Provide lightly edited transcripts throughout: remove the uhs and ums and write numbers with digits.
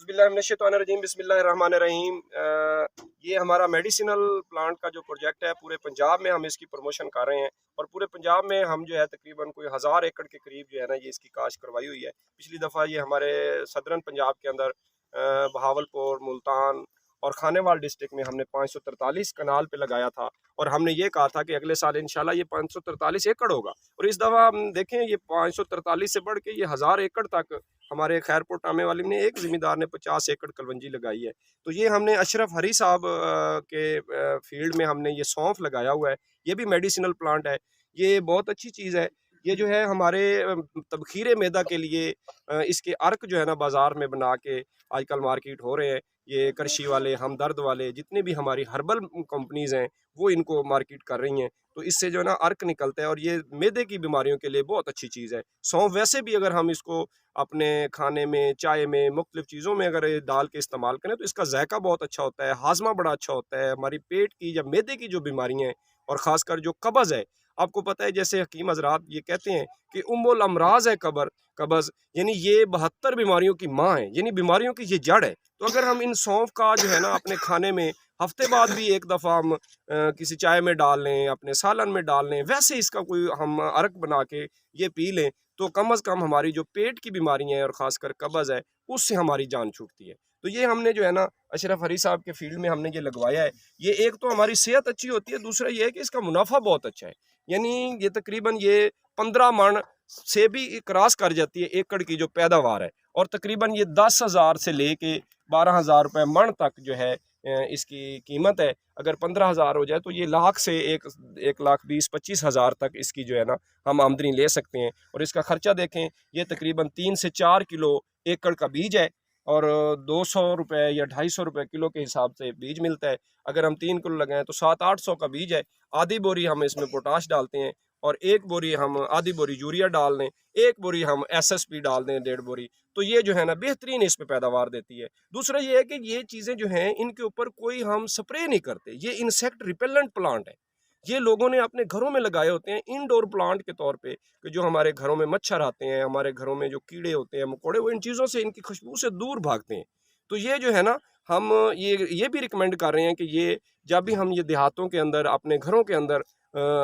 औज़ुबिल्लाहिमिनश्शैतानिर्रजीम बिस्मिल्लाहिर्रहमानिर्रहीम। ये हमारा मेडिसिनल प्लांट का जो प्रोजेक्ट है, पूरे पंजाब में हम इसकी प्रमोशन कर रहे हैं और पूरे पंजाब में हम जो है तकरीबन कोई 1000 एकड़ के करीब जो है ना ये इसकी काश्त करवाई हुई है। पिछली दफ़ा ये हमारे सदरन पंजाब के अंदर बहावलपुर, मुल्तान और खानेवाल डिस्ट्रिक्ट में हमने 543 कनाल पे लगाया था और हमने ये कहा था कि अगले साल इंशाल्लाह ये 543 एकड़ होगा। और इस दफ़ा हम देखें ये 543 से बढ़ के ये 1000 एकड़ तक हमारे खैरपुर टामे वाले ने एक ज़मींदार ने 50 एकड़ कलवंजी लगाई है। तो ये हमने अशरफ हरी साहब के फील्ड में हमने ये सौंफ लगाया हुआ है। ये भी मेडिसिनल प्लांट है। ये बहुत अच्छी चीज़ है। ये जो है हमारे तबखीरे मैदा के लिए इसके अर्क जो है ना बाज़ार में बना के आजकल मार्केट हो रहे हैं। ये कृषि वाले, हमदर्द वाले, जितने भी हमारी हर्बल कंपनीज़ हैं वो इनको मार्केट कर रही हैं। तो इससे जो है ना अर्क निकलता है और ये मैदे की बीमारियों के लिए बहुत अच्छी चीज़ है। सौंफ वैसे भी अगर हम इसको अपने खाने में, चाय में, मुख्तलिफ़ चीज़ों में अगर ये डाल के इस्तेमाल करें तो इसका ज़ायका बहुत अच्छा होता है, हाज़मा बड़ा अच्छा होता है। हमारी पेट की या मैदे की जो बीमारियाँ हैं और ख़ासकर जो कब्ज़ है, आपको पता है जैसे हकीम हज़रात ये कहते हैं कि उम्मुल अमराज़ है कब्ज़, यानी ये 72 बीमारियों की माँ है, यानी बीमारियों की ये जड़ है। तो अगर हम इन सौंफ का जो है ना अपने खाने में हफ्ते बाद भी एक दफ़ा हम किसी चाय में डाल लें, अपने सालन में डाल लें, वैसे इसका कोई हम अर्क बना के ये पी लें तो कम अज़ कम हमारी जो पेट की बीमारियाँ हैं और ख़ासकर कब्ज़ है उससे हमारी जान छूटती है। तो ये हमने जो है ना अशरफ हरी साहब के फील्ड में हमने ये लगवाया है। ये एक तो हमारी सेहत अच्छी होती है, दूसरा ये है कि इसका मुनाफा बहुत अच्छा है। यानी ये तकरीबन ये 15 मन से भी क्रॉस कर जाती है एकड़ की जो पैदावार है और तकरीबन ये 10,000 से लेके 12,000 रुपये मन तक जो है इसकी कीमत है। अगर 15,000 हो जाए तो ये लाख से 1,20,25,000 तक इसकी जो है ना हम आमदनी ले सकते हैं। और इसका ख़र्चा देखें, ये तकरीबन 3 से 4 किलो एकड़ का बीज है और 200 रुपये या 250 रुपये किलो के हिसाब से बीज मिलता है। अगर हम 3 किलो लगाएं तो 700-800 का बीज है। आधी बोरी हम इसमें पोटाश डालते हैं और एक बोरी हम आधी बोरी यूरिया डाल दें, एक बोरी हम SSP डाल दें, 1.5 बोरी, तो ये जो है ना बेहतरीन इस पे पैदावार देती है। दूसरा ये है कि ये चीज़ें जो हैं इनके ऊपर कोई हम स्प्रे नहीं करते। ये इंसेक्ट रिपेलेंट प्लांट है। ये लोगों ने अपने घरों में लगाए होते हैं इनडोर प्लांट के तौर पे कि जो हमारे घरों में मच्छर आते हैं, हमारे घरों में जो कीड़े होते हैं, मकोड़े, वो इन चीज़ों से, इनकी खुशबू से दूर भागते हैं। तो ये जो है ना हम ये भी रिकमेंड कर रहे हैं कि ये जब भी हम ये देहातों के अंदर, अपने घरों के अंदर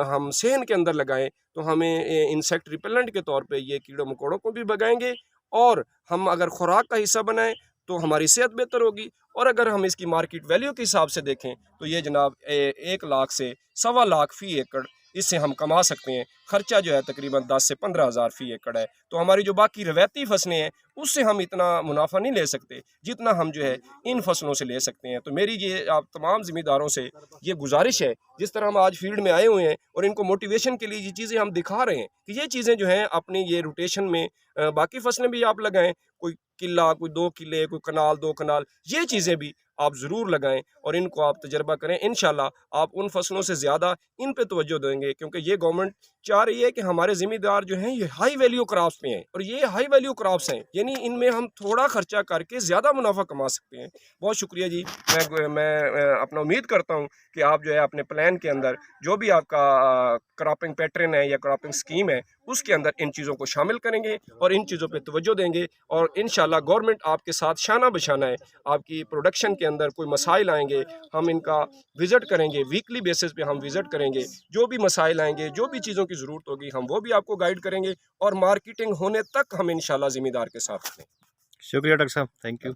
हम सहन के अंदर लगाएं तो हमें इंसेक्ट रिपेलेंट के तौर पे ये कीड़ों मकोड़ों को भी भगाएंगे और हम अगर खुराक का हिस्सा बनाएं तो हमारी सेहत बेहतर होगी। और अगर हम इसकी मार्केट वैल्यू के हिसाब से देखें तो ये जनाब 1 लाख से 1.25 लाख फ़ी एकड़ इससे हम कमा सकते हैं। ख़र्चा जो है तकरीबन 10 से 15,000 फ़ी एकड़ है। तो हमारी जो बाकी रवायती फसलें हैं उससे हम इतना मुनाफा नहीं ले सकते जितना हम जो है इन फसलों से ले सकते हैं। तो मेरी ये आप तमाम ज़िम्मेदारों से ये गुजारिश है, जिस तरह हम आज फील्ड में आए हुए हैं और इनको मोटिवेशन के लिए ये चीज़ें हम दिखा रहे हैं कि ये चीज़ें जो हैं अपनी ये रोटेशन में बाकी फसलें भी आप लगाएं, कोई किला, कोई 2 किले, कोई कनाल 2 कनाल, ये चीज़ें भी आप ज़रूर लगाएं और इनको आप तजर्बा करें। इंशाल्लाह आप उन फसलों से ज़्यादा इन पे तवज्जो देंगे क्योंकि ये गवर्नमेंट चाह रही है कि हमारे ज़िम्मेदार जो हैं ये हाई वैल्यू क्रॉप्स पे हैं और ये हाई वैल्यू क्रॉप्स हैं, यानी इनमें हम थोड़ा खर्चा करके ज़्यादा मुनाफा कमा सकते हैं। बहुत शुक्रिया जी। मैं अपना उम्मीद करता हूँ कि आप जो है अपने प्लान के अंदर जो भी आपका क्रॉपिंग पैटर्न है या क्रॉपिंग स्कीम है उसके अंदर इन चीज़ों को शामिल करेंगे और इन चीज़ों पे तवज्जो देंगे और इंशाल्लाह गवर्नमेंट आपके साथ शाना बशाना है। आपकी प्रोडक्शन के अंदर कोई मसाइल आएंगे, हम इनका विज़िट करेंगे, वीकली बेसिस पे हम विज़िट करेंगे। जो भी मसाइल आएंगे, जो भी चीज़ों की ज़रूरत होगी, हम वो भी आपको गाइड करेंगे और मार्केटिंग होने तक हम इंशाल्लाह ज़िम्मेदार के साथ हैं। शुक्रिया डॉक्टर साहब, थैंक यू।